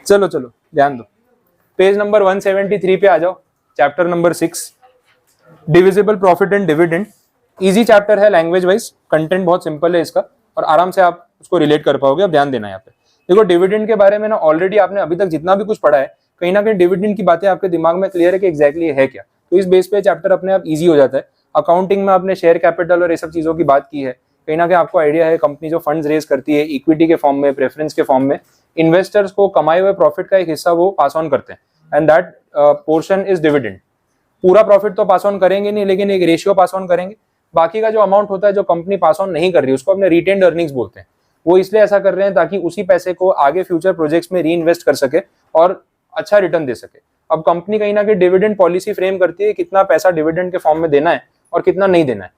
चलो चलो ध्यान दो, पेज नंबर 173 पे आ जाओ, chapter number 6 divisible profit and dividend. Easy chapter है लैंग्वेज वाइज, कंटेंट बहुत सिंपल है इसका और आराम से आप उसको रिलेट कर पाओगे। अब ध्यान देना यहाँ पे, देखो डिविडेंड के बारे में ना ऑलरेडी आपने अभी तक जितना भी कुछ पढ़ा है कहीं ना कहीं डिविडेंड की बातें आपके दिमाग में क्लियर है कि एग्जैक्टली है क्या। तो इस बेस पे चैप्टर अपने आप इजी हो जाता है। अकाउंटिंग में आपने शेयर कैपिटल और ये सब चीजों की बात की है, कहीं ना कहीं आपको आइडिया है कंपनी जो फंड्स रेज करती है इक्विटी के फॉर्म में, प्रेफरेंस के फॉर्म में, इन्वेस्टर्स को कमाए हुए प्रॉफिट का एक हिस्सा वो पास ऑन करते हैं and that portion is dividend. पूरा प्रॉफिट तो पास ऑन करेंगे नहीं, लेकिन एक रेशियो पास ऑन करेंगे। बाकी का जो अमाउंट होता है जो कंपनी पास ऑन नहीं कर रही उसको अपने रिटेन्ड अर्निंग्स बोलते हैं। वो इसलिए ऐसा कर रहे हैं ताकि उसी पैसे को आगे फ्यूचर प्रोजेक्ट्स में री इन्वेस्ट कर सके और अच्छा रिटर्न दे सके। अब कंपनी कहीं ना कहीं डिविडेंड पॉलिसी फ्रेम करती है कितना पैसा डिविडेंड के फॉर्म में देना है और कितना नहीं देना है।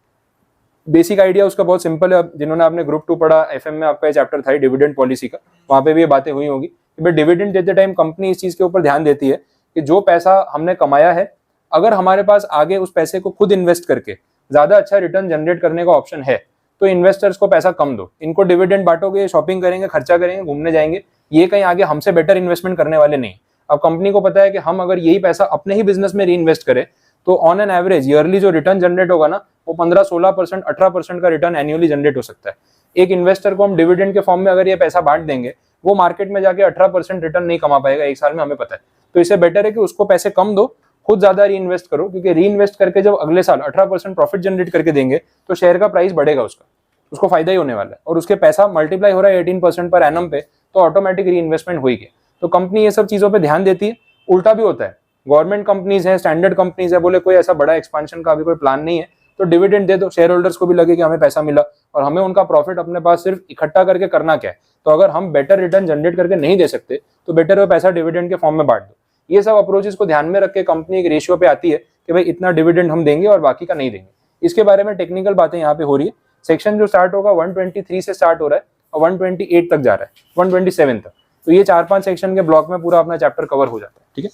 बेसिक आइडिया उसका बहुत सिंपल है। जिन्होंने आपने ग्रुप 2 पढ़ा, एफएम में आपका चैप्टर था डिविडेंड पॉलिसी का, वहां पे भी ये बातें हुई होगी कि भाई डिविडेंड देते टाइम कंपनी इस चीज के ऊपर ध्यान देती है कि जो पैसा हमने कमाया है अगर हमारे पास आगे उस पैसे को खुद इन्वेस्ट करके ज्यादा अच्छा रिटर्न जनरेट करने का ऑप्शन है तो इन्वेस्टर्स को पैसा कम दो। इनको डिविडेंड बांटोगे, शॉपिंग करेंगे, खर्चा करेंगे, घूमने जाएंगे, ये कहीं आगे हमसे बेटर इन्वेस्टमेंट करने वाले नहीं। अब कंपनी को पता है कि हम अगर यही पैसा अपने ही बिजनेस में री इन्वेस्ट करें तो ऑन एन एवरेज ईयरली जो रिटर्न जनरेट होगा ना वो 15-16%, 18% का रिटर्न एनुअली जनरेट हो सकता है। एक इन्वेस्टर को हम डिविडेंड के फॉर्म में अगर ये पैसा बांट देंगे वो मार्केट में जाके 18% रिटर्न नहीं कमा पाएगा एक साल में, हमें पता है। तो इससे बेटर है कि उसको पैसे कम दो, खुद ज्यादा री इन्वेस्ट करो, क्योंकि री इन्वेस्ट करके जब अगले साल 18% प्रॉफिट जनरेट करके देंगे तो शेयर का प्राइस बढ़ेगा, उसको फायदा ही होने वाला है और उसके पैसा मल्टीप्लाई हो रहा है 18% पर एनम पे, तो ऑटोमेटिक री इन्वेस्टमेंट होगी। तो कंपनी ये सब चीजों पे ध्यान देती है। उल्टा भी होता है, गवर्नमेंट कंपनीज है, स्टैंडर्ड कंपनीज है, बोले कोई ऐसा बड़ा एक्सपेंशन का अभी कोई प्लान नहीं है तो डिविडेंड दे दो, शेयर होल्डर्स को भी लगे कि हमें पैसा मिला और हमें उनका प्रॉफिट अपने पास सिर्फ इकट्ठा करके करना क्या है। तो अगर हम बेटर रिटर्न जनरेट करके नहीं दे सकते तो बेटर वो पैसा डिविडेंड के फॉर्म में बांट दो। ये सब अप्रोचेस को ध्यान में रख के कंपनी एक रेशियो पे आती है कि भाई इतना डिविडेंड हम देंगे और बाकी का नहीं देंगे। इसके बारे में टेक्निकल बातें यहाँ पे हो रही है। सेक्शन जो स्टार्ट होगा 123 से स्टार्ट हो रहा है और 128 तक जा रहा है, 127 तक। तो ये 4-5 सेक्शन के ब्लॉक में पूरा अपना चैप्टर कवर हो जाता है। ठीक है,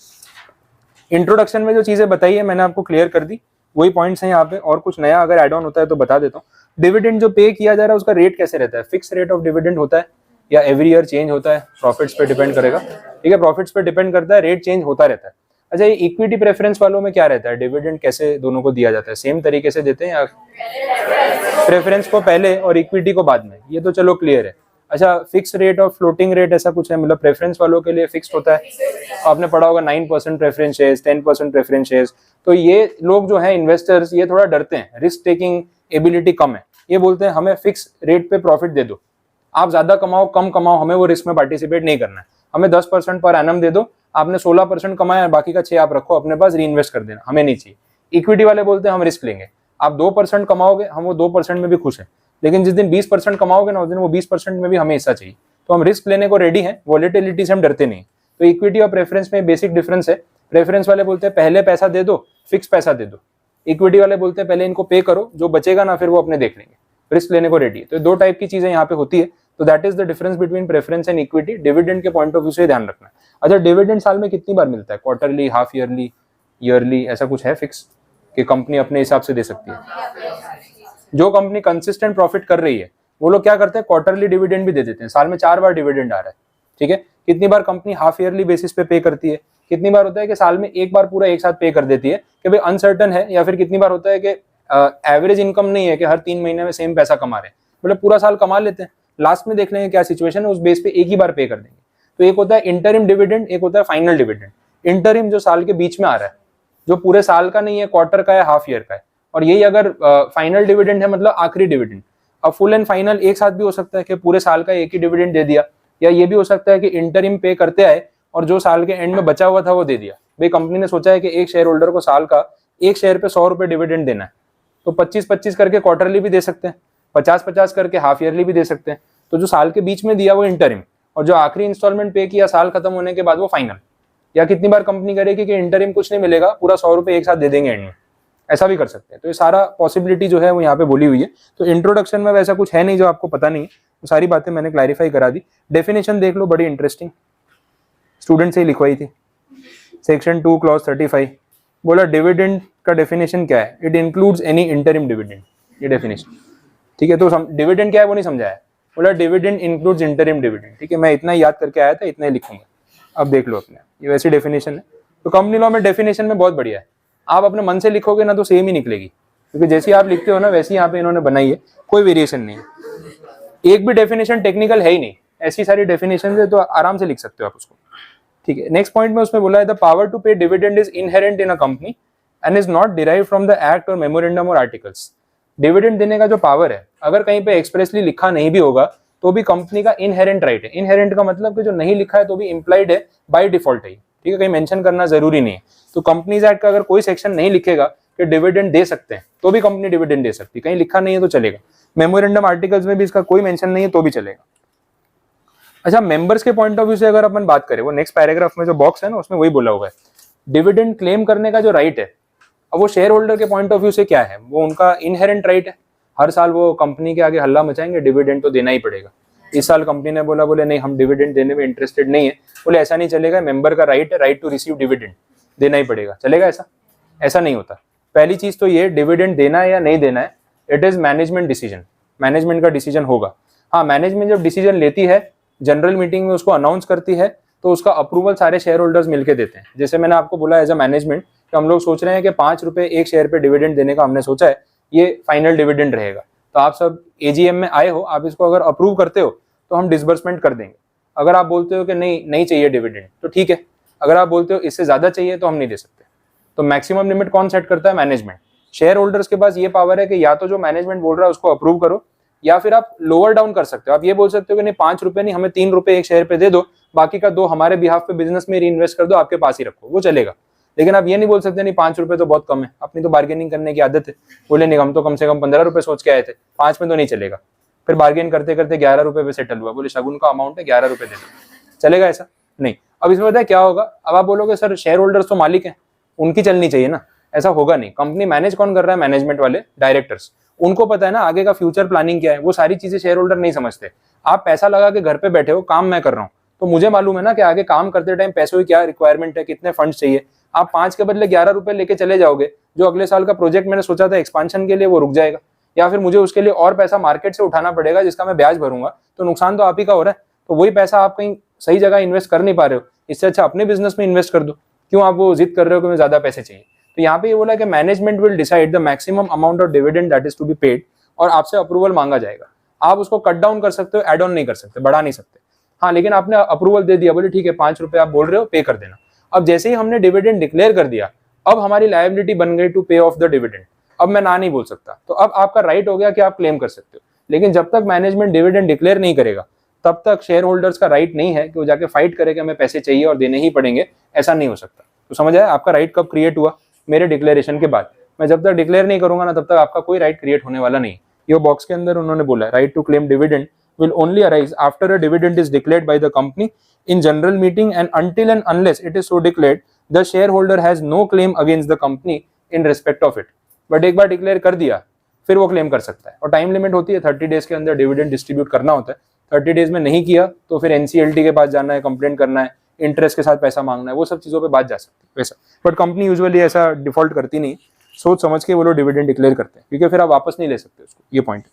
इंट्रोडक्शन में जो चीजें बताई है मैंने आपको क्लियर कर दी, वही पॉइंट्स हैं यहाँ पे। और कुछ नया अगर एड ऑन होता है तो बता देता हूँ। डिविडेंड जो पे किया जा रहा है उसका रेट कैसे रहता है? फिक्स रेट ऑफ डिविडेंड होता है या एवरी ईयर चेंज होता है? प्रॉफिट्स पे डिपेंड करेगा। ठीक है, प्रॉफिट्स पे डिपेंड करता है, रेट चेंज होता रहता है। अच्छा, ये इक्विटी प्रेफरेंस वालों में क्या रहता है? डिविडेंड कैसे दोनों को दिया जाता है? सेम तरीके से देते हैं या प्रेफरेंस को पहले और इक्विटी को बाद में? ये तो चलो क्लियर है। अच्छा, फिक्स रेट और फ्लोटिंग रेट ऐसा कुछ है? मतलब प्रेफरेंस वालों के लिए फिक्स होता है, आपने पढ़ा होगा 9% प्रेफरेंस शेयर्स, 10% प्रेफरेंस शेयर्स। तो ये लोग जो है इन्वेस्टर्स, ये थोड़ा डरते हैं, रिस्क टेकिंग एबिलिटी कम है। ये बोलते हैं हमें फिक्स रेट पे प्रॉफिट दे दो, आप ज्यादा कमाओ कम कमाओ, हमें वो रिस्क में पार्टिसिपेट नहीं करना है। हमें 10% पर एनम दे दो, आपने 16% कमाया, बाकी का 6 आप रखो अपने पास, री इन्वेस्ट कर देना, हमें नहीं चाहिए। इक्विटी वाले बोलते हैं हम रिस्क लेंगे, आप 2% कमाओगे, हम वो 2% में भी खुश हैं, लेकिन जिस दिन 20% कमाओगे ना उस दिन वो 20% में भी हमें हिस्सा चाहिए। तो हम रिस्क लेने को रेडी हैं, वॉलेटिलिटी से हम डरते नहीं। तो इक्विटी और प्रेफरेंस में बेसिक डिफरेंस है। प्रेफरेंस वाले बोलते हैं पहले पैसा दे दो, फिक्स पैसा दे दो। इक्विटी वाले बोलते हैं पहले इनको पे करो, जो बचेगा ना फिर वो अपने देख लेंगे, रिस्क लेने को रेडी है। तो 2 टाइप की चीजें यहाँ पे होती है। तो that is the difference between preference and equity. Dividend के पॉइंट ऑफ व्यू से ध्यान रखना है। अच्छा, डिविडेंड साल में कितनी बार मिलता है? क्वार्टरली, हाफ ईयरली, ईयरली, ऐसा कुछ है फिक्स कि कंपनी अपने हिसाब से दे सकती है? जो कंपनी कंसिस्टेंट प्रॉफिट कर रही है वो लोग क्या करते हैं, क्वार्टरली डिविडेंड भी दे देते हैं। साल में 4 बार डिविडेंड आ रहा है। ठीक है, कितनी बार कंपनी हाफ ईयरली बेसिस पे करती है, कितनी बार होता है कि साल में एक बार पूरा एक साथ पे कर देती है कि भाई अनसर्टन है, या फिर कितनी बार होता है कि एवरेज इनकम नहीं है कि हर 3 महीने में सेम पैसा कमा रहे हैं, मतलब पूरा साल कमा लेते हैं, लास्ट में देख लेंगे क्या सिचुएशन है, उस बेस पे एक ही बार पे कर देंगे। तो एक होता है इंटरिम डिविडेंड, एक होता है फाइनल डिविडेंड। इंटरिम जो साल के बीच में आ रहा है, जो पूरे साल का नहीं है, क्वार्टर का है, हाफ ईयर का है। और यही अगर फाइनल डिविडेंड है, मतलब आखिरी डिविडेंड। अब फुल एंड फाइनल एक साथ भी हो सकता है कि पूरे साल का एक ही डिविडेंड दे दिया, या ये भी हो सकता है कि इंटरिम पे करते आए और जो साल के एंड में बचा हुआ था वो दे दिया। भाई कंपनी ने सोचा है कि एक शेयर होल्डर को साल का एक शेयर पे 100 रुपए डिविडेंड देना है, तो 25-25 करके क्वार्टरली भी दे सकते हैं, 50-50 करके हाफ ईयरली भी दे सकते हैं। तो जो साल के बीच में दिया वो इंटरिम, और जो आखिरी इंस्टॉलमेंट पे किया साल खत्म होने के बाद वो फाइनल। या कितनी बार कंपनी करेगी कि इंटरिम कुछ नहीं मिलेगा, पूरा 100 रुपए एक साथ दे देंगे एंड में, ऐसा भी कर सकते हैं। तो ये सारा पॉसिबिलिटी जो है वो यहाँ पे बोली हुई है। तो इंट्रोडक्शन में वैसा कुछ है नहीं जो आपको पता नहीं है, तो सारी बातें मैंने क्लैरिफाई करा दी। डेफिनेशन देख लो, बड़ी इंटरेस्टिंग, स्टूडेंट से ही लिखवाई थी। सेक्शन 2 क्लॉज 35 बोला डिविडेंड का डेफिनेशन क्या है, it includes any interim dividend, ये डेफिनेशन। ठीक है, तो डिविडेंड क्या है वो नहीं समझाया, बोला डिविडेंड इंक्लूड्स इंटरिम डिविडेंड। ठीक है, मैं इतना ही याद करके आया था, इतना ही लिखूंगा। अब देख लो अपने, ये वैसी डेफिनेशन है। तो कंपनी लॉ में डेफिनेशन में बहुत बढ़िया है, आप अपने मन से लिखोगे ना तो सेम ही निकलेगी, क्योंकि जैसी आप लिखते हो ना वैसी यहाँ पे इन्होंने बनाई है, कोई वेरिएशन नहीं है। एक भी डेफिनेशन टेक्निकल है ही नहीं, ऐसी सारी डेफिनेशन है तो आराम से लिख सकते हो आप उसको। ठीक है, नेक्स्ट पॉइंट में उसमें बोला है द पावर टू पे dividend is inherent in a company and is not derive from the act और मेमोरेंडम और आर्टिकल्स। डिविडेंड देने का जो पावर है, अगर कहीं पे एक्सप्रेसली लिखा नहीं भी होगा तो भी कंपनी का इनहेरेंट राइट है। इनहेरेंट का मतलब कि जो नहीं लिखा है तो भी इम्प्लाइड है, बाय डिफॉल्ट है। ठीक है, कहीं मेंशन करना जरूरी नहीं है। तो कंपनीज एक्ट का अगर कोई सेक्शन नहीं लिखेगा कि डिविडेंड दे सकते हैं तो भी कंपनी डिविडेंड दे सकती है, कहीं लिखा नहीं है तो चलेगा। मेमोरेंडम आर्टिकल्स में भी इसका कोई मेंशन नहीं है तो भी चलेगा। अच्छा, मेंबर्स के पॉइंट ऑफ व्यू से अगर अपन बात करें, वो नेक्स्ट पैराग्राफ में जो बॉक्स है ना उसमें वही बोला हुआ है, डिविडेंड क्लेम करने का जो राइट है, अब वो शेयर होल्डर के पॉइंट ऑफ व्यू से क्या है, वो उनका इनहेरेंट राइट है। हर साल वो कंपनी के आगे हल्ला मचाएंगे, डिविडेंड तो देना ही पड़ेगा। इस साल कंपनी ने बोले नहीं हम डिविडेंड देने में इंटरेस्टेड नहीं है, बोले ऐसा नहीं चलेगा, मेंबर का राइट है, राइट टू रिसीव डिविडेंड, देना ही पड़ेगा, चलेगा ऐसा? ऐसा नहीं होता। पहली चीज तो ये, डिविडेंड देना है या नहीं देना है, it is management decision, management का डिसीजन होगा। हाँ, मैनेजमेंट जब डिसीजन लेती है, जनरल मीटिंग में उसको अनाउंस करती है, तो उसका अप्रूवल सारे शेयर होल्डर्स मिलकर देते हैं। जैसे मैंने आपको बोला एज अ मैनेजमेंट कि हम लोग सोच रहे हैं कि 5 रुपए एक शेयर पे डिविडेंड देने का हमने सोचा है, ये फाइनल डिविडेंड रहेगा। तो आप सब एजीएम में आए हो, आप इसको अगर अप्रूव करते हो तो हम डिसबर्समेंट कर देंगे। अगर आप बोलते हो कि नहीं चाहिए डिविडेंड तो ठीक है, अगर आप बोलते हो इससे ज्यादा चाहिए तो हम नहीं दे सकते। तो मैक्सिमम लिमिट कौन सेट करता है? मैनेजमेंट। शेयर होल्डर्स के पास ये पावर है कि या तो जो मैनेजमेंट बोल रहा है उसको अप्रूव करो, या फिर आप लोअर डाउन कर सकते हो। आप ये बोल सकते हो कि नहीं 5 रुपए नहीं, हमें 3 रुपए एक शेयर पे दे दो, बाकी का 2 हमारे बिहाफ पे बिजनेस में री-इन्वेस्ट कर दो, आपके पास ही रखो, वो चलेगा। लेकिन आप ये नहीं बोल सकते नहीं 5 रुपए तो बहुत कम है, अपनी तो बार्गेनिंग करने की आदत है, बोले नहीं हम तो कम से कम 15 रुपए सोच के आए थे, 5 में तो नहीं चलेगा। फिर बार्गेन करते करते 11 रुपए पे सेटल हुआ, बोले शगुन का अमाउंट है 11 रुपए दे दो, चलेगा ऐसा? नहीं। अब इसमें पता है क्या होगा, अब आप बोलोगे सर शेयर होल्डर्स तो मालिक हैं, उनकी चलनी चाहिए ना, ऐसा होगा नहीं। कंपनी मैनेज कौन कर रहा है? मैनेजमेंट वाले डायरेक्टर्स, उनको पता है ना आगे का फ्यूचर प्लानिंग क्या है, वो सारी चीजें शेयर होल्डर नहीं समझते। आप पैसा लगा के घर पे बैठे हो, काम मैं कर रहा हूँ, तो मुझे मालूम है ना कि आगे काम करते टाइम पैसों की क्या रिक्वायरमेंट है, कितने फंड चाहिए। आप 5 के बदले 11 रुपए लेके चले जाओगे, जो अगले साल का प्रोजेक्ट मैंने सोचा था एक्सपांशन के लिए वो रुक जाएगा, या फिर मुझे उसके लिए और पैसा मार्केट से उठाना पड़ेगा जिसका मैं ब्याज भरूंगा, तो नुकसान तो आप ही का हो रहा है। तो वही पैसा आप कहीं सही जगह इन्वेस्ट कर नहीं पा रहे हो, इससे अच्छा अपने बिजनेस में इन्वेस्ट कर दो। क्यों आप वो जिद कर रहे हो कि मुझे ज्यादा पैसे चाहिए? तो यहाँ पे ये बोला कि management will decide the maximum amount of dividend that is to be paid, और आपसे अप्रूवल मांगा जाएगा। आप उसको कट डाउन कर सकते हो, एड ऑन नहीं कर सकते, बढ़ा नहीं सकते। हाँ, लेकिन आपने अप्रूवल दे दिया, बोले ठीक है 5 रुपए आप बोल रहे हो, पे कर देना। अब जैसे ही हमने डिविडेंड डिक्लेयर कर दिया, अब हमारी लायबिलिटी बन गई टू पे ऑफ द डिविडेंड। अब मैं ना नहीं बोल सकता, तो अब आपका राइट हो गया कि आप क्लेम कर सकते हो। लेकिन जब तक मैनेजमेंट डिविडेंड डिक्लेयर नहीं करेगा, तब तक शेयर होल्डर्स का राइट नहीं है कि वो जाके फाइट करे कि हमें पैसे चाहिए और देने ही पड़ेंगे, ऐसा नहीं हो सकता। तो समझ आया, आपका राइट कब क्रिएट हुआ? मेरे डिक्लेरेशन के बाद। मैं जब तक डिक्लेयर नहीं करूंगा ना, तब तक आपका कोई राइट क्रिएट होने वाला नहीं। ये बॉक्स के अंदर उन्होंने बोला right to claim dividend will only arise after a dividend is declared by the company in general meeting, and until and unless it is so declared, the shareholder has no claim against the company in respect of it. But एक बार declare कर दिया फिर वो claim कर सकता है, और time limit होती है 30 डेज के अंदर डिविडेंड डिस्ट्रीब्यूट करना होता है। 30 डेज में नहीं किया तो फिर एनसीएलटी के पास जाना है, कंप्लेंट करना है, इंटरेस्ट के साथ पैसा मांगना है, वो सब चीजों पे बात जा सकती है वैसा। बट कंपनी यूजुअली ऐसा डिफॉल्ट करती नहीं, सोच समझ के वो लोग डिविडेंड डिक्लेयर करते हैं, क्योंकि फिर आप वापस नहीं ले सकते उसको, ये पॉइंट।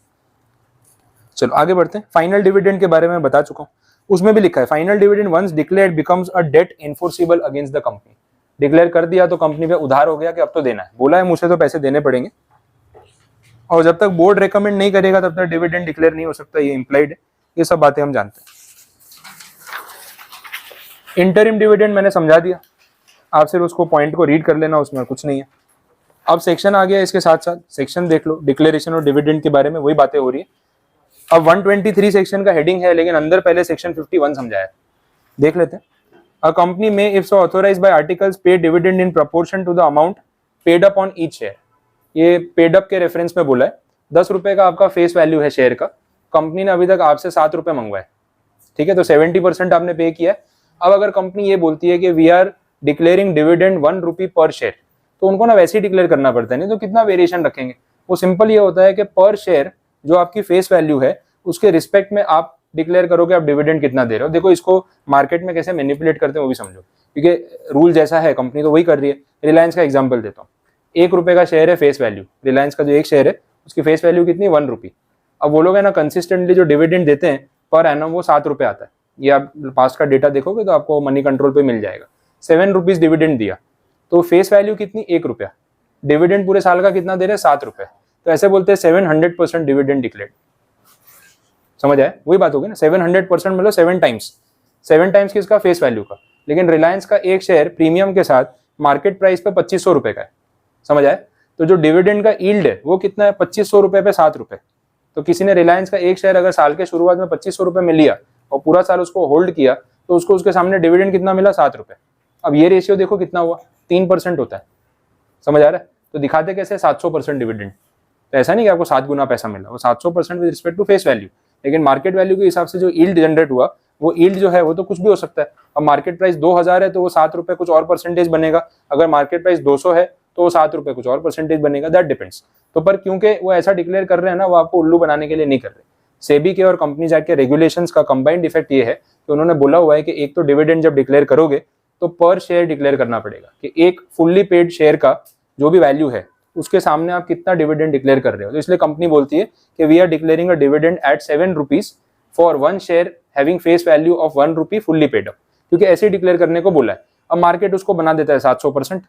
चलो आगे बढ़ते हैं। फाइनल डिविडेंड के बारे में बता चुका हूँ, उसमें भी लिखा है final dividend once declared becomes a debt enforceable against the company. Declare कर दिया तो कंपनी पे उधार हो गया कि अब तो देना है, बोला है मुझसे तो पैसे देने पड़ेंगे, और जब तक बोर्ड रेकमेंड नहीं करेगा तब तक डिविडेंड डिक्लेयर नहीं हो सकता, ये इंप्लाइड है। ये सब बातें हम जानते हैं। इंटरिम डिविडेंड मैंने समझा दिया, आप सिर्फ उसको पॉइंट को रीड कर लेना, उसमें कुछ नहीं है। अब सेक्शन आ गया, इसके साथ साथ सेक्शन देख लो, डिक्लेरेशन और डिविडेंड के बारे में वही बातें हो रही है। अब 123 सेक्शन का हेडिंग है, लेकिन अंदर पहले सेक्शन 51 समझाया, देख लेते हैं। A company may if so authorised by articles pay dividend in proportion to the amount paid up on each share. ये पेड अप के रेफरेंस में बोला है, 10 रुपए का आपका फेस वैल्यू है शेयर का, कंपनी ने अभी तक आपसे 7 रुपए मंगवाए, ठीक है, तो 70% आपने पे किया है। अब अगर कंपनी ये बोलती है कि वी आर डिक्लेयरिंग डिविडेंड 1 रुपी पर शेयर, तो उनको ना वैसे ही डिक्लेयर करना पड़ता है, नहीं तो कितना वेरिएशन रखेंगे। वो सिंपल ये होता है कि पर शेयर जो आपकी फेस वैल्यू है उसके रिस्पेक्ट में आप डिक्लेयर करोगे आप डिविडेंड कितना दे रहे हो। देखो इसको मार्केट में कैसे मैनिपुलेट करते हैं वो भी समझो, क्योंकि रूल जैसा है कंपनी तो वही कर रही है। रिलायंस का एग्जांपल देता हूँ, 1 रुपए का शेयर है फेस वैल्यू, रिलायंस का जो एक शेयर है उसकी फेस वैल्यू कितनी, 1 रुपी। अब वो लोग है ना कंसिस्टेंटली जो डिविडेंड देते हैं पर एनम वो 7 रुपए आता है, ये आप पास्ट का डेटा देखोगे तो आपको मनी कंट्रोल पे मिल जाएगा। 7 रुपीज डिविडेंड दिया, तो फेस वैल्यू कितनी, 1 रुपया। डिविडेंड पूरे साल का कितना दे रहे हैं, 7 रुपए। तो ऐसे बोलते हैं 700% डिविडेंड डिक्लेयर्ड। समझ आए, वही बात होगी ना, 700% मतलब 7 टाइम्स, 7 टाइम्स किसका, फेस वैल्यू का। लेकिन रिलायंस का एक शेयर प्रीमियम के साथ मार्केट प्राइस पे 2500 रुपए का है। समझ आए, तो जो डिविडेंड का यील्ड है वो कितना है, 2500 रुपए पे 7 रुपए। तो किसी ने रिलायंस का एक शेयर अगर साल के शुरुआत में 2500 रुपए में लिया और पूरा साल उसको होल्ड किया, तो उसको उसके सामने डिविडेंड कितना मिला, 7 रुपए। अब ये रेशियो देखो कितना हुआ, 3% होता है। समझ आ रहा है, तो दिखाते कैसे, 700% डिविडेंड। तो ऐसा नहीं कि आपको 7 गुना पैसा मिला, वो 700% with respect to face value. लेकिन मार्केट वैल्यू के हिसाब से जो यील्ड जनरेट हुआ, वो यील्ड जो है वो तो कुछ भी हो सकता है। अब मार्केट प्राइस 2000 है तो वो 7 रुपए कुछ और परसेंटेज बनेगा, अगर मार्केट प्राइस 200 है तो वो 7 रुपए कुछ और परसेंटेज बनेगा, दैट डिपेंड्स। तो पर क्योंकि वो ऐसा डिक्लेयर कर रहे हैं ना, वो आपको उल्लू बनाने के लिए नहीं कर रहे। सेबी के और कंपनीज एक्ट के रेगुलेशंस का कंबाइंड इफेक्ट ये है कि उन्होंने बोला हुआ है कि एक तो डिविडेंड जब डिक्लेयर करोगे तो पर शेयर डिक्लेयर करना पड़ेगा, कि एक फुल्ली पेड शेयर का जो भी वैल्यू है उसके सामने आप कितना डिविडेंड डिक्लेयर कर रहे हो। तो इसलिए कंपनी बोलती है कि we are declaring a dividend at 7 rupees for 1 share having face value of 1 rupee fully paid up, क्योंकि ऐसे डिक्लेयर करने को बोला है। अब मार्केट उसको बना देता है 700%।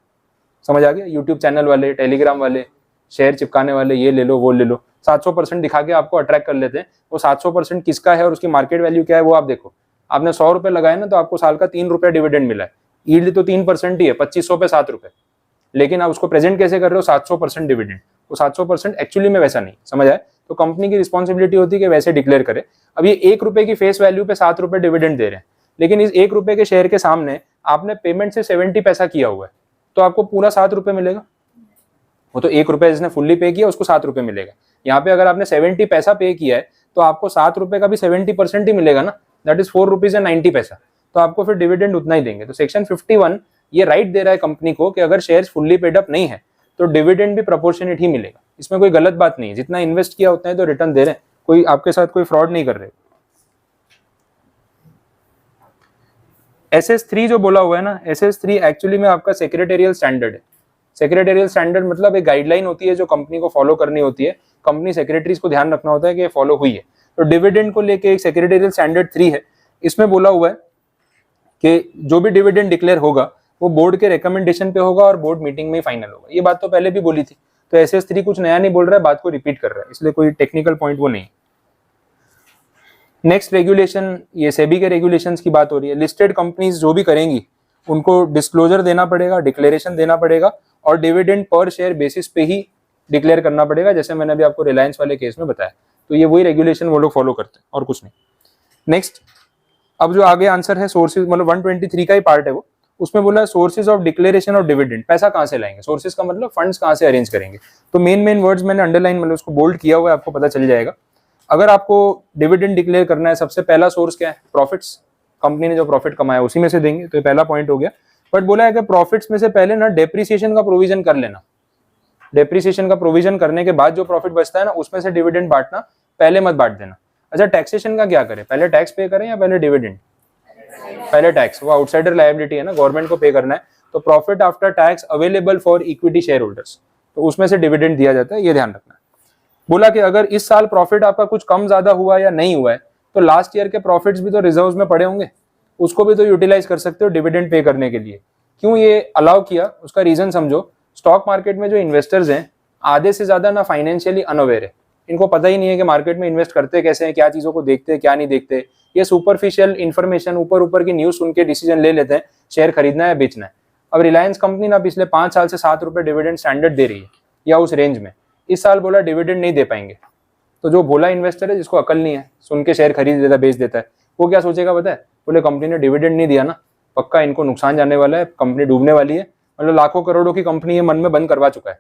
समझ आ गया, यूट्यूब चैनल वाले, टेलीग्राम वाले, शेयर चिपकाने वाले, ये ले लो वो ले लो, 700% दिखा के आपको अट्रैक्ट कर लेते हैं। वो 700% किसका है और उसकी मार्केट वैल्यू क्या है वो आप देखो। आपने 100 रुपए लगाए ना, तो आपको साल का 3 रुपया डिविडेंड मिला है। यील्ड तो 3% ही है, 2500 पे 7 रुपए। लेकिन आप उसको प्रेजेंट कैसे कर रहे हो, 700% डिविडेंड। वो 700% एक्चुअली में वैसा नहीं, समझ आए। तो कंपनी की रिस्पॉन्सिबिलिटी होती है कि वैसे डिक्लेयर करे। अब ये 1 रुपए की फेस वैल्यू पे 7 रुपए डिविडेंड दे रहे हैं, लेकिन इस 1 रुपए के शेयर के सामने आपने पेमेंट से 70 पैसा किया हुआ है, तो आपको पूरा 7 रुपए मिलेगा। वो तो 1 रुपए जिसने फुल्ली पे किया उसको 7 रुपए मिलेगा। यहाँ पे अगर आपने 70 पैसा पे किया है तो आपको 7 रुपए का भी 70% ही मिलेगा ना, दैट इज 4 रुपीज एंड 90 पैसा। तो आपको फिर डिविडेंड उतना ही देंगे। तो सेक्शन 51 ये राइट दे रहा है कंपनी को कि अगर शेयर्स फुल्ली पेड अप नहीं है तो डिविडेंड भी प्रोपोर्शनेट ही मिलेगा। इसमें कोई गलत बात नहीं है, जितना इन्वेस्ट किया उतना ही तो रिटर्न दे रहे हैं, कोई आपके साथ कोई फ्रॉड नहीं कर रहे। SS3 जो बोला हुआ है ना, SS3 एक्चुअली में आपका सेक्रेटेरियल स्टैंडर्ड है। सेक्रेटेरियल स्टैंडर्ड मतलब एक गाइडलाइन होती है जो कंपनी को फॉलो करनी होती है। कंपनी सेक्रेटरीज को ध्यान रखना होता है कि ये फॉलो हुई है। तो डिविडेंड को लेके एक सेक्रेटेरियल स्टैंडर्ड 3 है। इसमें बोला हुआ है कि जो भी डिविडेंड डिक्लेयर होगा वो बोर्ड के रिकमेंडेशन पे होगा और बोर्ड मीटिंग में ही फाइनल होगा। ये बात तो पहले भी बोली थी, तो SS3 कुछ नया नहीं बोल रहा है, बात को रिपीट कर रहा है, इसलिए कोई टेक्निकल पॉइंट वो नहीं। नेक्स्ट रेगुलेशन, ये सेबी के रेगुलेशंस की बात हो रही है। लिस्टेड कंपनीज जो भी करेंगी उनको डिस्क्लोजर देना पड़ेगा, डिक्लेरेशन देना पड़ेगा और डिविडेंड पर शेयर बेसिस पे ही डिक्लेयर करना पड़ेगा, जैसे मैंने अभी आपको रिलायंस वाले केस में बताया। तो ये वही रेगुलेशन वो लोग फॉलो करते हैं और कुछ नहीं। नेक्स्ट, अब जो आगे आंसर है सोर्सेज, मतलब 123 का ही पार्ट है वो, उसमें बोला है sources of declaration of dividend, पैसा कहाँ से लाएंगे। सोर्सेज का मतलब फंड्स कहाँ से अरेंज करेंगे। तो मेन वर्ड्स मैंने अंडरलाइन, मतलब उसको बोल्ड किया हुआ है, आपको पता चल जाएगा। अगर आपको डिविडेंड डिक्लेयर करना है, सबसे पहला सोर्स क्या है, प्रॉफिट्स। कंपनी ने जो प्रॉफिट कमाया उसी में से देंगे, तो ये पहला पॉइंट हो गया। बट बोला है कि प्रॉफिट्स में से पहले ना डेप्रिसिएशन का प्रोविजन कर लेना। डेप्रिसिएशन का प्रोविजन करने के बाद जो प्रॉफिट बचता है ना, उसमें से डिविडेंड बांटना, पहले मत बांट देना। अच्छा, टैक्सेशन का क्या करें, पहले टैक्स पे करें या पहले डिविडेंड। पहले टैक्स, वो आउटसाइडर लायबिलिटी है ना, गवर्नमेंट को पे करना है। तो profit after tax available for equity share holders, तो उसमें से डिविडेंड दिया जाता है, ये ध्यान रखना है। बोला कि अगर इस साल प्रॉफिट आपका कुछ कम ज्यादा हुआ या नहीं हुआ है तो लास्ट ईयर के प्रॉफिट्स भी तो रिजर्व्स में पड़े होंगे, उसको भी तो यूटिलाइज कर सकते हो डिविडेंड पे करने के लिए। क्यों ये अलाउ किया, उसका रीजन समझो। स्टॉक मार्केट में जो इन्वेस्टर्स हैं आधे से ज्यादा ना फाइनेंशियली अनअवेयर है, इनको पता ही नहीं है कि मार्केट में इन्वेस्ट करते कैसे हैं, क्या चीजों को देखते हैं क्या नहीं देखते। ये सुपरफिशियल इन्फॉर्मेशन, ऊपर की न्यूज सुन के डिसीजन ले लेते हैं शेयर खरीदना है या बेचना है। अब रिलायंस कंपनी ना पिछले 5 साल से 7 रुपए डिविडेंड स्टैंडर्ड दे रही है या उस रेंज में, इस साल बोला डिविडेंड नहीं दे पाएंगे। तो जो भोला इन्वेस्टर है जिसको अकल नहीं है, सुन के शेयर खरीद देता बेच देता है, वो क्या सोचेगा पता है, बोले कंपनी ने डिविडेंड नहीं दिया ना, पक्का इनको नुकसान जाने वाला है, कंपनी डूबने वाली है, मतलब लाखों करोड़ों की कंपनी है, मन में बंद करवा चुका है,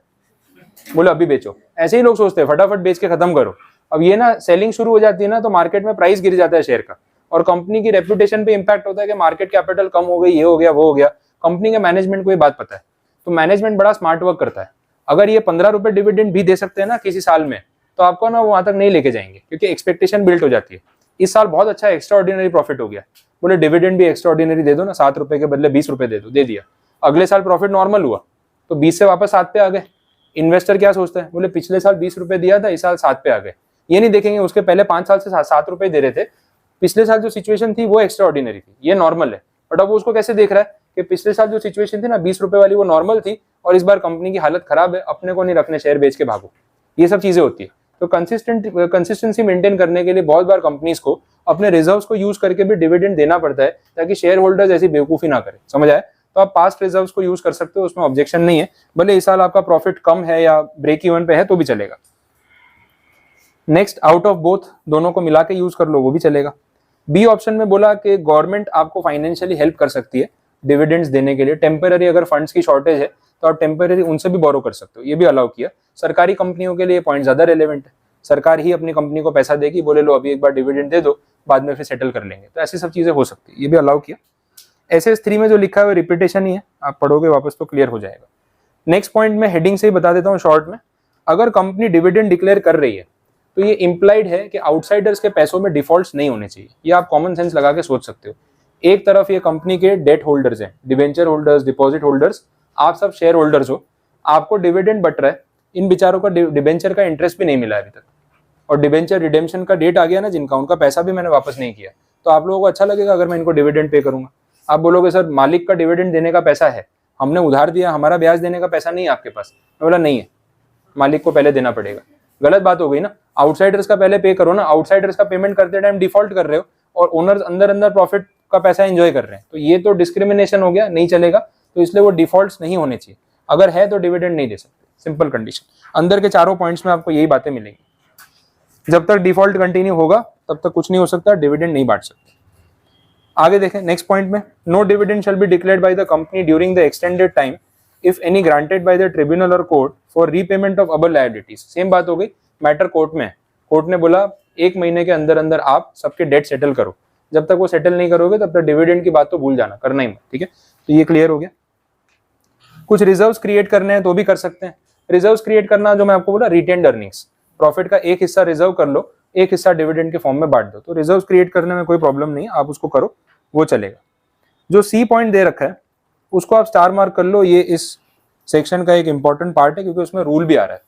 बोले अभी बेचो। ऐसे ही लोग सोचते हैं फटाफट बेच के खत्म करो। अब ये ना सेलिंग शुरू हो जाती है ना, तो मार्केट में प्राइस गिर जाता है शेयर का और कंपनी की रेपुटेशन पे इंपैक्ट होता है कि मार्केट कैपिटल कम हो गई, ये हो गया वो हो गया। कंपनी के मैनेजमेंट को ये बात पता है, तो मैनेजमेंट बड़ा स्मार्ट वर्क करता है। अगर ये 15 रुपए डिविडेंड भी दे सकते हैं ना किसी साल में, तो आपको ना वहां तक नहीं लेके जाएंगे, क्योंकि एक्सपेक्टेशन बिल्ट हो जाती है। इस साल बहुत अच्छा एक्स्ट्रा ऑर्डिनरी प्रॉफिट हो गया, बोले डिविडेंड भी एक्स्ट्रा ऑर्डिनरी दे दो ना, 7 रुपए के बदले 20 रुपए दे दो, दे दिया। अगले साल प्रॉफिट नॉर्मल हुआ तो 20 से वापस 7 पे आ गए। इन्वेस्टर क्या सोचता है, बोले पिछले साल 20 रुपए दिया था, इस साल 7 पे आ गए। ये नहीं देखेंगे उसके पहले 5 साल से 7 रुपए दे रहे थे, पिछले साल जो सिचुएशन थी वो एक्स्ट्रा ऑर्डिनरी थी, ये नॉर्मल है। बट अब उसको कैसे देख रहा है कि पिछले साल जो सिचुएशन थी ना 20 रुपए वाली, वो नॉर्मल थी और इस बार कंपनी की हालत खराब है, अपने को नहीं रखने, शेयर बेच के भागो। ये सब चीजें होती है। तो कंसिस्टेंसी मेंटेन करने के लिए बहुत बार कंपनीज को अपने रिजर्व्स को यूज करके भी डिविडेंड देना पड़ता है, ताकि शेयर होल्डर्स ऐसी बेवकूफी ना करें। समझ आए? तो आप पास्ट रिजर्व्स को यूज कर सकते हो, उसमें ऑब्जेक्शन नहीं है, भले इस साल आपका प्रॉफिट कम है या ब्रेक इवन पे है तो भी चलेगा। नेक्स्ट, आउट ऑफ बोथ, दोनों को मिला के यूज कर लो, वो भी चलेगा। बी ऑप्शन में बोला कि गवर्नमेंट आपको फाइनेंशियली हेल्प कर सकती है डिविडेंड्स देने के लिए, टेम्पररी अगर फंड्स की शॉर्टेज है तो आप टेम्पररी उनसे भी बोरो कर सकते हो, ये भी अलाउ किया। सरकारी कंपनियों के लिए पॉइंट ज्यादा रेलेवेंट है, सरकार ही अपनी कंपनी को पैसा देगी, बोले लो अभी एक बार डिविडेंड दे दो, बाद में फिर सेटल कर लेंगे, तो ऐसी सब चीजें हो सकती है, ये भी अलाउ किया। SS3 में जो लिखा है वो रिपीटेशन ही है, आप पढ़ोगे वापस तो क्लियर हो जाएगा। नेक्स्ट पॉइंट में हेडिंग से ही बता देता हूँ शॉर्ट में, अगर कंपनी डिविडेंड डिक्लेयर कर रही है तो ये इंप्लाइड है कि आउटसाइडर्स के पैसों में डिफॉल्ट्स नहीं होने चाहिए। ये आप कॉमन सेंस लगा के सोच सकते हो। एक तरफ ये कंपनी के डेट होल्डर्स हैं, डिवेंचर होल्डर्स, डिपॉजिट होल्डर्स, आप सब शेयर होल्डर्स हो, आपको डिविडेंड बट रहा है, इन बेचारों का डिवेंचर का इंटरेस्ट भी नहीं मिला अभी तक, और डिवेंचर रिडेम्पशन का डेट आ गया ना जिनका, उनका पैसा भी मैंने वापस नहीं किया, तो आप लोगों को अच्छा लगेगा अगर मैं इनको डिविडेंड पे करूंगा? आप बोलोगे सर मालिक का डिविडेंड देने का पैसा है, हमने उधार दिया, हमारा ब्याज देने का पैसा नहीं है आपके पास। मैं बोला नहीं है, मालिक को पहले देना पड़ेगा। गलत बात हो गई ना, आउटसाइडर्स का पहले पे करो ना। आउटसाइडर्स का पेमेंट करते टाइम डिफॉल्ट कर रहे हो और ओनर्स अंदर अंदर प्रॉफिट का पैसा एंजॉय कर रहे हैं, तो ये तो डिस्क्रिमिनेशन हो गया, नहीं चलेगा। तो इसलिए वो डिफॉल्ट्स नहीं होने चाहिए, अगर है तो डिविडेंड नहीं दे सकते, सिंपल कंडीशन। अंदर के चारों पॉइंट्स में आपको यही बातें मिलेंगी। जब तक डिफॉल्ट कंटिन्यू होगा तब तक कुछ नहीं हो सकता, डिविडेंड नहीं बांट सकते। आगे देखें नेक्स्ट पॉइंट में, no dividend shall be declared by the company during the extended time if any granted by the tribunal और court for repayment of other liabilities. Same बात हो गई, मैटर कोर्ट में है, कोर्ट ने बोला 1 महीने के अंदर अंदर आप सबके डेट सेटल करो, जब तक वो सेटल नहीं करोगे तब तक डिविडेंड की बात तो भूल जाना, करना ही मत, ठीक है। तो ये क्लियर हो गया। कुछ रिजर्व्स क्रिएट करने हैं तो भी कर सकते हैं। रिजर्व्स क्रिएट करना जो मैं आपको बोला, रिटेन्ड अर्निंग्स, प्रॉफिट का एक हिस्सा रिजर्व कर लो, एक हिस्सा डिविडेंड के फॉर्म में बांट दो, तो रिजर्व्स क्रिएट करने में कोई प्रॉब्लम नहीं है, आप उसको करो, वो चलेगा। जो सी पॉइंट दे रखा है उसको आप स्टार मार्क कर लो, ये इस सेक्शन का एक इंपॉर्टेंट पार्ट है क्योंकि उसमें रूल भी आ रहा है।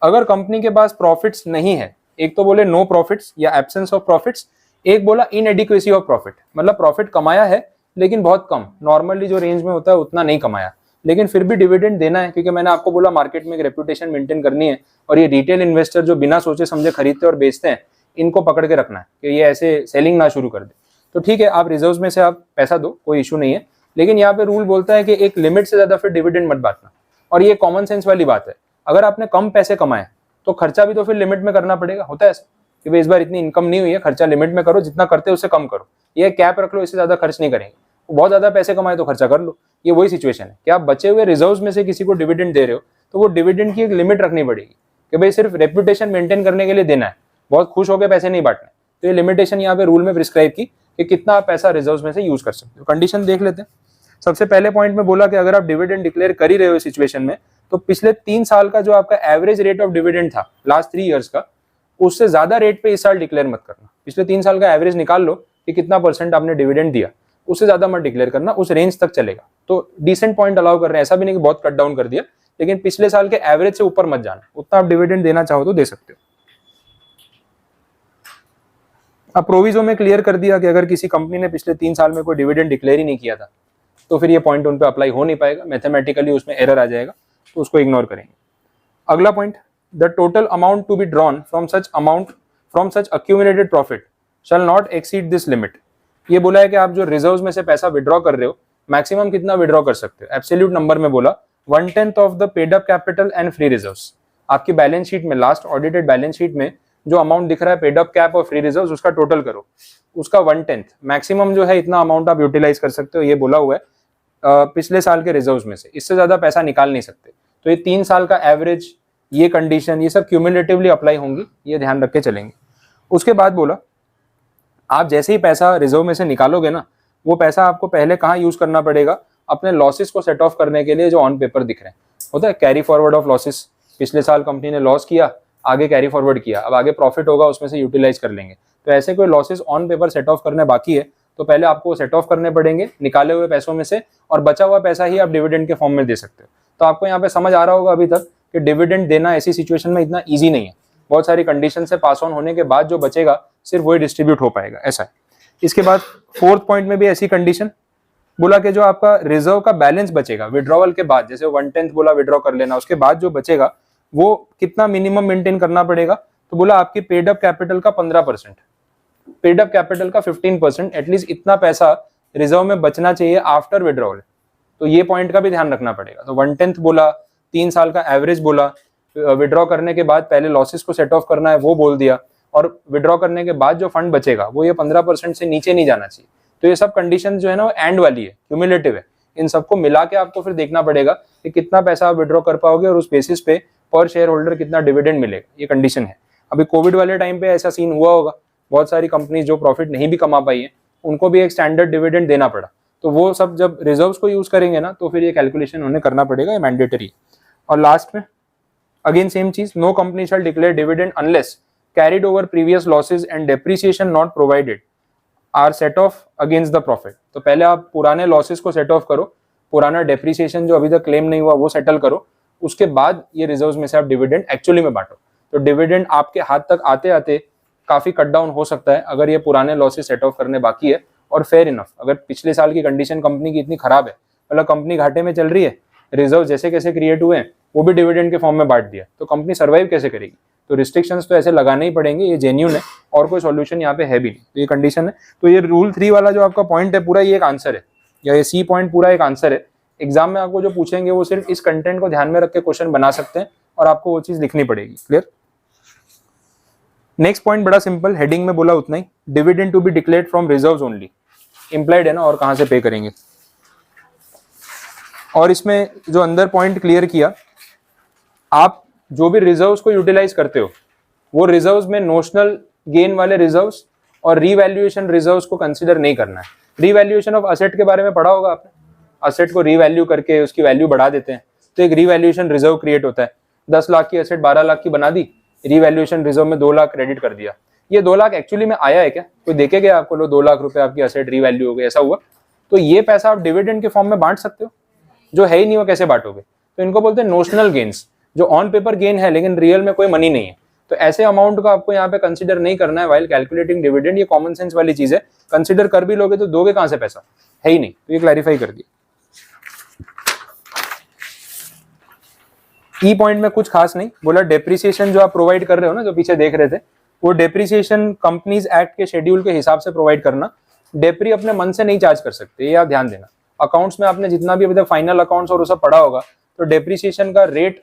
अगर कंपनी के पास प्रॉफिट्स नहीं है, एक तो बोले नो प्रॉफिट्स या एब्सेंस ऑफ प्रॉफिट्स, एक बोला इनएडिक्वेसी ऑफ प्रॉफिट, मतलब प्रॉफिट कमाया है लेकिन बहुत कम, नॉर्मली जो रेंज में होता है उतना नहीं कमाया, लेकिन फिर भी डिविडेंड देना है, क्योंकि मैंने आपको बोला मार्केट में एक रेपुटेशन मेंटेन करनी है, और ये रिटेल इन्वेस्टर जो बिना सोचे समझे खरीदते और बेचते हैं, इनको पकड़ के रखना है कि ये ऐसे सेलिंग ना शुरू कर दे। तो ठीक है, आप रिजर्व्स में से आप पैसा दो, कोई इशू नहीं है, लेकिन यहाँ पे रूल बोलता है कि एक लिमिट से ज्यादा फिर डिविडेंड मत बांटना। और ये कॉमन सेंस वाली बात है, अगर आपने कम पैसे कमाए तो खर्चा भी तो फिर लिमिट में करना पड़ेगा। होता है ऐसा कि भाई इस बार इतनी इनकम नहीं हुई है, खर्चा लिमिट में करो, जितना करते हो उससे कम करो, ये कैप रख लो, इससे ज्यादा खर्च नहीं करेंगे। बहुत ज्यादा पैसे कमाए तो खर्चा कर लो, ये वही सिचुएशन है कि आप बचे हुए रिजर्व्स में से किसी को डिविडेंड दे रहे हो, तो वो डिविडेंड की एक लिमिट रखनी पड़ेगी कि भाई सिर्फ रेपुटेशन मेंटेन करने के लिए देना है, बहुत खुश होकर पैसे नहीं बांटने। तो ये लिमिटेशन यहाँ पे रूल में प्रिस्क्राइब की कि कितना आप पैसा रिजर्व्स में से यूज कर सकते हो। कंडीशन देख लेते हैं। सबसे पहले पॉइंट में बोला कि अगर आप डिविडेंड डिक्लेयर कर ही रहे हो सिचुएशन में, तो पिछले 3 साल का जो आपका एवरेज रेट ऑफ डिविडेंड था लास्ट 3 इयर्स का, उससे ज्यादा रेट पे इस साल डिक्लेयर मत करना। पिछले 3 साल का एवरेज निकाल लो कि कितना % आपने डिविडेंड दिया, उससे ज्यादा मत डिक्लेयर करना, उस रेंज तक चलेगा। तो डिसेंट पॉइंट अलाउ कर रहे हैं, ऐसा भी नहीं कि बहुत कट डाउन कर दिया, लेकिन पिछले साल के एवरेज से ऊपर मत जाना, उतना आप डिविडेंड देना चाहो तो दे सकते हो। अब प्रोविजो में क्लियर कर दिया कि अगर किसी कंपनी ने पिछले 3 साल में कोई डिविडेंड डिक्लेयर ही नहीं किया था तो फिर ये पॉइंट उन पे अप्लाई हो नहीं पाएगा, मैथमेटिकली उसमें एरर आ जाएगा, तो उसको इग्नोर करेंगे। अगला point, the total amount to be drawn from such accumulated profit shall not exceed this limit. ये बोला है कि आप जो रिजर्व्स में से पैसा विड्रॉ कर रहे हो, मैक्सिमम कितना विड्रॉ कर सकते हो। एब्सोल्यूट नंबर में बोला 1/10 of the paid up capital and free reserves. आपकी बैलेंस शीट में, लास्ट ऑडिटेड बैलेंस शीट में जो अमाउंट दिख रहा है पेड अप कैप और फ्री रिजर्व्स, उसका टोटल करो, उसका 1/10 मैक्सिमम जो है, इतना अमाउंट आप यूटिलाइज कर सकते हो, ये बोला हुआ है पिछले साल के रिजर्व्स में से, इससे ज्यादा पैसा निकाल नहीं सकते। तो ये 3 साल का एवरेज, ये कंडीशन, ये सब क्यूमुलेटिवली अप्लाई होंगी, ये ध्यान रख के चलेंगे। उसके बाद बोला आप जैसे ही पैसा रिजर्व में से निकालोगे ना, वो पैसा आपको पहले कहाँ यूज करना पड़ेगा, अपने लॉसेस को सेट ऑफ करने के लिए जो ऑन पेपर दिख रहे हैं, होता है कैरी फॉरवर्ड ऑफ लॉसेस। पिछले साल कंपनी ने लॉस किया, आगे कैरी फॉरवर्ड किया, अब आगे प्रॉफिट होगा, उसमें से यूटिलाइज कर लेंगे। तो ऐसे कोई losses on paper set of करने बाकी है तो पहले आपको सेट ऑफ करने पड़ेंगे निकाले हुए पैसों में से, और बचा हुआ पैसा ही आप डिविडेंड के फॉर्म में दे सकते हो। तो आपको यहाँ पे समझ आ रहा होगा अभी तक कि डिविडेंड देना ऐसी सिचुएशन में इतना ईजी नहीं है। बहुत सारी कंडीशन से पास ऑन होने के बाद जो बचेगा, सिर्फ वही डिस्ट्रीब्यूट हो पाएगा, ऐसा है। इसके बाद फोर्थ पॉइंट में भी ऐसी कंडीशन बोला कि जो आपका रिजर्व का बैलेंस बचेगा विड्रॉवल के बाद, जैसे 1/10 बोला विड्रॉ कर लेना, उसके बाद जो बचेगा वो कितना मिनिमम मेंटेन करना पड़ेगा, तो बोला आपकी पेड अप कैपिटल का 15%, पेड अप कैपिटल का 15%, एटलीस्ट इतना पैसा रिजर्व में बचना चाहिए आफ्टर विड्रॉवल। तो ये पॉइंट का भी ध्यान रखना पड़ेगा। तो 1/10 बोला, 3 साल का एवरेज बोला, विड्रॉ करने के बाद पहले लॉसेस को सेट ऑफ करना है वो बोल दिया, और विड्रॉ करने के बाद जो फंड बचेगा वो ये 15% से नीचे नहीं जाना चाहिए। तो ये सब कंडीशन जो है ना वो एंड वाली है, क्यूमुलेटिव है। इन सबको मिला के आपको फिर देखना पड़ेगा कि कितना पैसा आप विड्रॉ कर पाओगे और उस बेसिस पे पर शेयर होल्डर कितना डिविडेंड मिलेगा, ये कंडीशन है। अभी कोविड वाले टाइम पे ऐसा सीन हुआ होगा, बहुत सारी कंपनी जो प्रॉफिट नहीं भी कमा पाई है उनको भी एक स्टैंडर्ड डिविडेंड देना पड़ा। तो वो सब जब रिजर्व्स को यूज करेंगे ना तो फिर ये कैलकुलेशन उन्हें करना पड़ेगा, ये मैंडेटरी। और लास्ट में अगेन सेम चीज, no company shall declare dividend unless carried over previous losses and depreciation not provided are set off against the profit. तो पहले आप पुराने लॉसेस को सेट ऑफ करो, पुराना डेप्रिसिएशन जो अभी तक क्लेम नहीं हुआ वो सेटल करो, उसके बाद ये रिजर्व्स में से आप डिविडेंड एक्चुअली में बांटो। तो डिविडेंड आपके हाथ तक आते आते काफी कट डाउन हो सकता है अगर ये पुराने लॉसेस सेट ऑफ करने बाकी है। और फेयर इनफ, अगर पिछले साल की कंडीशन कंपनी की इतनी खराब है, मतलब कंपनी घाटे में चल रही है, रिजर्व जैसे कैसे क्रिएट हुए हैं वो भी डिविडेंड के फॉर्म में बांट दिया, तो कंपनी सर्वाइव कैसे करेगी? तो रिस्ट्रिक्शंस तो ऐसे लगाने ही पड़ेंगे, ये जेन्युइन है और कोई सॉल्यूशन यहाँ पे है भी नहीं, तो ये कंडीशन है। तो ये रूल 3 वाला जो आपका पॉइंट है पूरा ये एक आंसर है, या ये सी पॉइंट पूरा एक आंसर है। एग्जाम में आपको जो पूछेंगे वो सिर्फ इस कंटेंट को ध्यान में रख के क्वेश्चन बना सकते हैं और आपको वो चीज लिखनी पड़ेगी। क्लियर? नेक्स्ट पॉइंट बड़ा सिंपल, हेडिंग में बोला उतना ही, dividend to be declared from reserves only, implied है ना, और कहां से पे करेंगे। और इसमें जो अंदर पॉइंट क्लियर किया, आप जो भी रिजर्व्स को यूटिलाइज करते हो वो रिजर्व्स में नोशनल गेन वाले रिजर्व्स और रीवैल्यूएशन रिजर्व्स को कंसीडर नहीं करना है। रीवैल्यूएशन ऑफ असेट के बारे में पढ़ा होगा आपने, असेट को रीवैल्यू करके उसकी वैल्यू बढ़ा देते हैं, तो एक रीवैल्यूएशन रिजर्व क्रिएट होता है। 10 लाख की असेट 12 लाख की बना दी, रीवैल्यूएशन रिजर्व में 2 लाख क्रेडिट कर दिया। ये 2 लाख एक्चुअली में आया है क्या? कोई देखे गया आपको? लो 2 लाख रुपए आपकी असेट रीवैल्यू हो गई, ऐसा हुआ? तो ये पैसा आप डिविडेंड के फॉर्म में बांट सकते हो, जो है ही नहीं वो कैसे बांटोगे? तो इनको बोलते हैं नोशनल गेन्स, जो ऑन पेपर गेन है लेकिन रियल में कोई मनी नहीं है। तो ऐसे अमाउंट को आपको यहाँ पे कंसीडर नहीं करना है व्हाइल कैलकुलेटिंग डिविडेंड। ये कॉमन सेंस वाली चीज है, कंसीडर कर भी लोगे तो दोगे कहां से पैसा, है ही नहीं। तो ये क्लैरिफाई कर दिया। ई पॉइंट में कुछ खास नहीं, बोला डेप्रिसिएशन जो आप प्रोवाइड कर रहे हो ना, जो पीछे देख रहे थे, वो डेप्रिसिएशन कंपनीज एक्ट के शेड्यूल के हिसाब से प्रोवाइड करना। डेप्री अपने मन से नहीं चार्ज कर सकते, ये आप ध्यान देना। अकाउंट्स में आपने जितना भी अभी तक फाइनल अकाउंट्स और वो सब पढ़ा होगा, तो डेप्रिसिएशन का रेट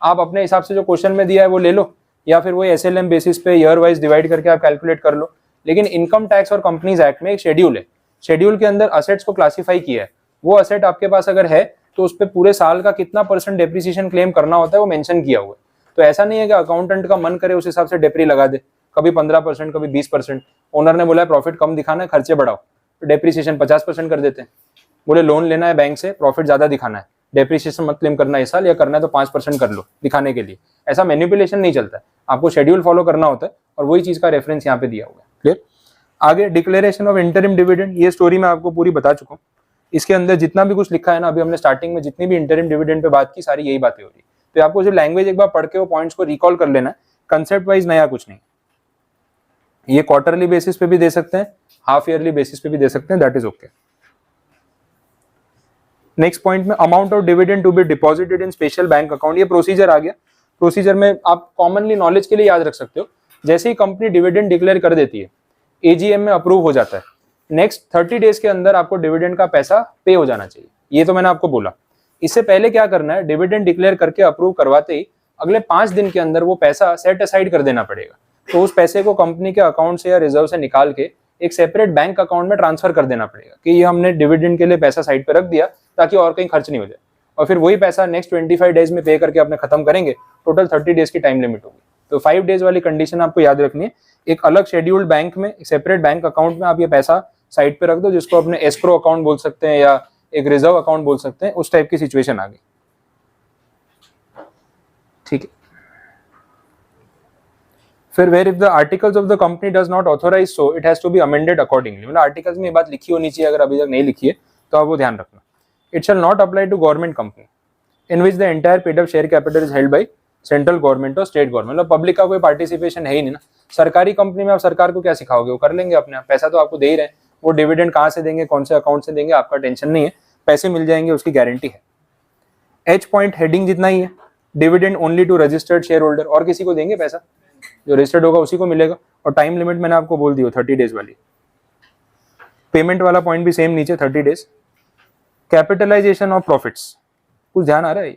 आप अपने हिसाब से जो क्वेश्चन में दिया है वो ले लो, या फिर वो SLM बेसिस पे ईयर वाइज डिवाइड करके आप कैलकुलेट कर लो। लेकिन इनकम टैक्स और कंपनीज एक्ट में एक शेड्यूल है, शेड्यूल के अंदर असेट्स को क्लासिफाई किया है। वो असेट आपके पास अगर है तो उस पर पूरे साल का कितना % डेप्रिसिएशन क्लेम करना होता है वो मेंशन किया हुआ है। तो ऐसा नहीं है कि अकाउंटेंट का मन करे उस हिसाब से डेप्री लगा दे, कभी 15% कभी 20%। ओनर ने बोला है प्रॉफिट कम दिखाना है, खर्चे बढ़ाओ, तो डेप्रिसिएशन 50% कर देते हैं। बोले लोन लेना है बैंक से, प्रॉफिट ज्यादा दिखाना है, डेप्रिसिएशन मत क्लेम करना इस साल, या करना है तो 5% कर लो दिखाने के लिए। ऐसा मैनिपुलेशन नहीं चलता है, आपको शेड्यूल फॉलो करना होता है और वही चीज का रेफरेंस यहाँ पे दिया हुआ है। क्लियर? आगे डिक्लेरेशन ऑफ इंटरिम डिविडेंड, ये स्टोरी मैं आपको पूरी बता चुका हूँ। इसके अंदर जितना भी कुछ लिखा है ना, अभी हमने स्टार्टिंग में जितनी भी इंटरिम डिविडेंड पे बात की, सारी यही बातें हो रही है। तो आपको जो लैंग्वेज एक बार पढ़ के वो पॉइंट्स को रिकॉल कर लेना है, कंसेप्ट वाइज नया कुछ नहीं। ये क्वार्टरली बेसिस पे भी दे सकते हैं, हाफ ईयरली बेसिस पे भी दे सकते हैं, that is okay. Next point में amount of dividend to be deposited in special bank account, ये प्रोसीजर आ गया। प्रोसीजर में आप कॉमनली नॉलेज के लिए याद रख सकते हो, जैसे ही कंपनी डिविडेंड डिक्लेयर कर देती है, AGM में अप्रूव हो जाता है, नेक्स्ट 30 डेज के अंदर आपको डिविडेंड का पैसा पे हो जाना चाहिए। ये तो मैंने आपको बोला। इससे पहले क्या करना है, डिविडेंड डिक्लेयर करके अप्रूव करवाते ही अगले 5 दिन के अंदर वो पैसा सेट असाइड कर देना पड़ेगा। तो उस पैसे को कंपनी के अकाउंट से या रिजर्व से निकाल के एक सेपरेट बैंक अकाउंट में ट्रांसफर कर देना पड़ेगा कि ये हमने डिविडेंड के लिए पैसा साइड पे रख दिया ताकि और कहीं खर्च नहीं हो जाए। और फिर वही पैसा नेक्स्ट 25 डेज में पे करके अपने खत्म करेंगे। टोटल 30 डेज की टाइम लिमिट होगी। तो 5 डेज वाली कंडीशन आपको याद रखनी है। एक अलग शेड्यूल्ड बैंक में, सेपरेट बैंक अकाउंट में आप ये पैसा साइड पे रख दो, जिसको अपने एस्क्रो अकाउंट बोल सकते हैं या एक रिजर्व अकाउंट बोल सकते हैं। उस टाइप की सिचुएशन आ गई। ठीक है। फिर where if the articles of the company does not authorise so it has to be amended accordingly. मतलब आर्टिकल्स में ये बात लिखी होनी चाहिए, अगर अभी तक नहीं लिखी है तो आप वो ध्यान रखना। It shall not apply to government company in which the entire paid up share capital is held by central government और स्टेट गवर्नमेंट। मतलब पब्लिक का कोई पार्टिसिपेशन है ही नहीं ना। सरकारी कंपनी में आप सरकार को क्या सिखाओगे, वो कर लेंगे अपने आप, पैसा तो आपको दे ही रहे हैं, वो डिविडेंड कहाँ से देंगे, कौन से अकाउंट से देंगे, आपका टेंशन नहीं है, पैसे मिल जाएंगे, उसकी गारंटी है। एच पॉइंट हेडिंग जितना ही है, dividend only to registered share holder, और किसी को देंगे पैसा, जो रजिस्टर्ड होगा उसी को मिलेगा। और टाइम लिमिट मैंने आपको बोल दी हो 30 डेज वाली। पेमेंट वाला पॉइंट भी सेम नीचे 30 डेज। कैपिटलाइजेशन ऑफ प्रॉफिट्स, कुछ ध्यान आ रहा है?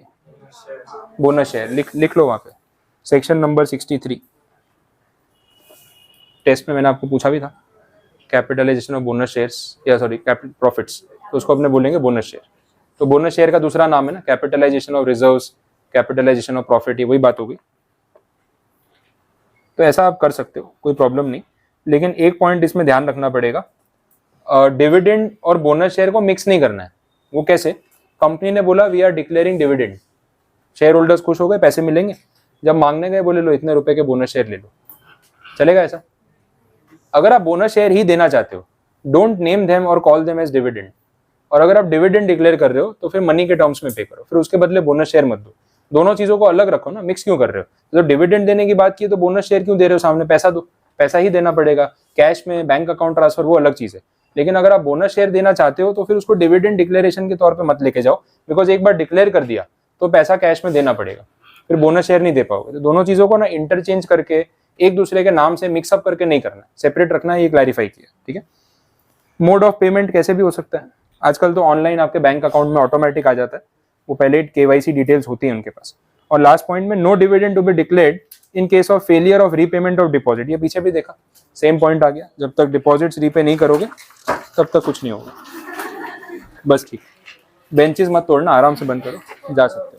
बोनस शेयर लिख लो वहां पे, सेक्शन नंबर 63, टेस्ट में मैंने आपको पूछा भी था, कैपिटलाइजेशन ऑफ बोनस शेयर्स या सॉरी कैपिटल प्रॉफिट्स, तो उसको अपने बोलेंगे बोनस शेयर। तो बोनस शेयर का दूसरा नाम है ना capitalisation of reserves, capitalisation of profit, ये वही बात होगी। तो ऐसा आप कर सकते हो, कोई प्रॉब्लम नहीं, लेकिन एक पॉइंट इसमें ध्यान रखना पड़ेगा, डिविडेंड और बोनस शेयर को मिक्स नहीं करना है। वो कैसे? कंपनी ने बोला we are declaring dividend, share holders खुश हो गए, पैसे मिलेंगे, जब मांगने गए बोले लो इतने रुपए के बोनस शेयर ले लो, चलेगा ऐसा? अगर आप बोनस शेयर ही देना चाहते हो, डोंट नेम देम और कॉल देम एज डिविडेंड, और अगर आप डिविडेंड डिक्लेयर कर रहे हो तो फिर मनी के टर्म्स में पे करो, फिर उसके बदले बोनस शेयर मत दो। दोनों चीजों को अलग रखो ना, मिक्स क्यों कर रहे हो? तो डिविडेंड देने की बात की तो बोनस शेयर क्यों दे रहे हो सामने, पैसा दो, पैसा ही देना पड़ेगा, कैश में बैंक अकाउंट ट्रांसफर वो अलग चीज है। लेकिन अगर आप बोनस शेयर देना चाहते हो तो फिर उसको डिविडेंड डिक्लेरेशन के तौर पे मत लेके जाओ, बिकॉज एक बार डिक्लेयर कर दिया तो पैसा कैश में देना पड़ेगा, फिर बोनस शेयर नहीं दे पाओगे। तो दोनों चीजों को ना इंटरचेंज करके एक दूसरे के नाम से मिक्सअप करके नहीं करना, सेपरेट रखना है, ये क्लैरिफाई किया, ठीक है। मोड ऑफ पेमेंट कैसे भी हो सकता है, आजकल तो ऑनलाइन आपके बैंक अकाउंट में ऑटोमेटिक आ जाता है, वो पहले KYC डिटेल्स होती है उनके पास। और लास्ट पॉइंट में no dividend to be declared in case of failure of repayment of deposit, ये पीछे भी देखा, सेम पॉइंट आ गया, जब तक डिपॉजिट्स रीपे नहीं करोगे तब तक कुछ नहीं होगा। बस ठीक, बेंचेस मत तोड़ना, आराम से बंद करो, जा सकते हो।